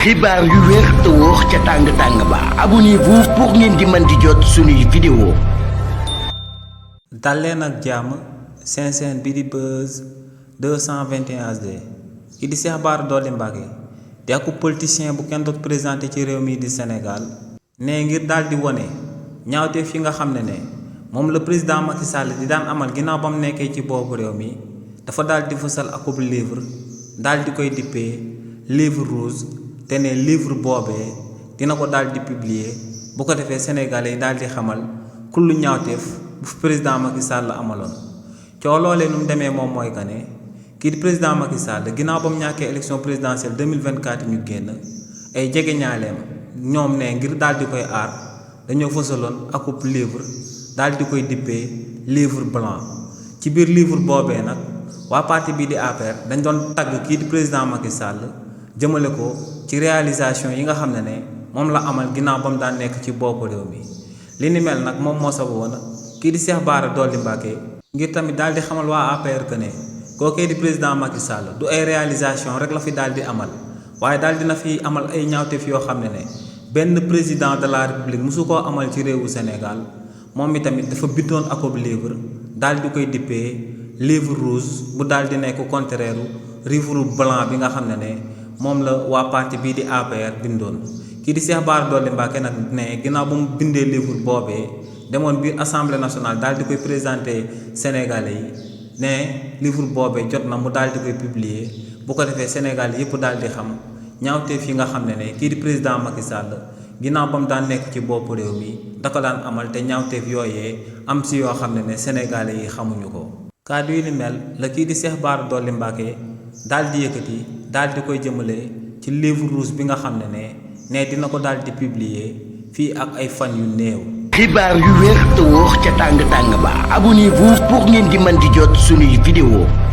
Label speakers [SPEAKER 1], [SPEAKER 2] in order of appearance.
[SPEAKER 1] xibaar yu wér te wóor ca tàng ba abonnez-vous pour ngeen di mën di jot suñuy vidéo.
[SPEAKER 2] dal leen ak jàmm seen chaîne bi di Buzz 221 HD ki di Cheikh Bara Dolly Mbacké di ak politicien bu kenn doot présenté ci réew mi di Sénégal ne ngir daal di wone ñaawteef yi nga xam ne moom la président Macky Sall di daan amal ginnaaw ba mu nekkee ci boobu réew mi dafa daal di fësal akub livre daal di koy dippee livre rouge te ne livre boobee dina ko daal di publier bu ko defee sénégalais yi daal di xamal kullu ñaawteef bu président Macky Sall amaloon coow loolee nu mu demee moom mooy que ne kii di président Macky Sall ginnaaw ba mu ñàkkee élection présidentielle 2024 ñu génn ay jege ñaaleem ñoom ne ngir daal di koy aar dañoo fësaloon akub livre daal di koy dippee livre blanc ci biir livre boobee nag waa parti bii di APR dañ doon tagg kii di président Macky Sall jëmale ko ci réalisation yi nga xam ne moom la amal ginnaaw ba mu daan nekk ci boppu réew mi li ni mel nag moom moo sababoon kii di Cheikh Bara Dolly Mbacké ngir tamit daal di xamal waa APR que ne kookee di président Macky Sall du ay réalisation rek la fi daal di amal waaye daal dina fi amal ay ñaawteef yoo xam ne benn président de la république mosu koo amal ci réewu Sénégal moom mi tamit dafa bindoon akob livre daal di koy dippee livre rouge bu daal di nekk contraire livre blanc bi nga xam ne moom la waa parti bii di APR bindoon kii di Cheikh Bara Dolly Mbacké nag ne ginnaaw ba mu bindee livre boobee demoon biir assemblée nationale daal di koy présenté sénégalais yi ne livre boobee jot na mu daal di koy publier bu ko defee sénégalais yëpp daal di xam ñaawteef yi nga xam ne kii di président Macky Sall ginnaaw ba mu daan nekk ci boppu réew mi da ko daan amal te ñaawteef yooyee am si yoo xam ne sénégalais yi xamuñu ko. kàddu yi ni mel la kii di Cheikh Bara Dolly Mbacké daal di yëkkati daal di koy jëmale ci livre rouge bi nga xam ne dina ko daal di publier fii ak ay fan yu néew.
[SPEAKER 1] xibaar yu wér te wóor ca tàng ba abonnez-vous pour ngeen di mën di jot suñuy vidéo.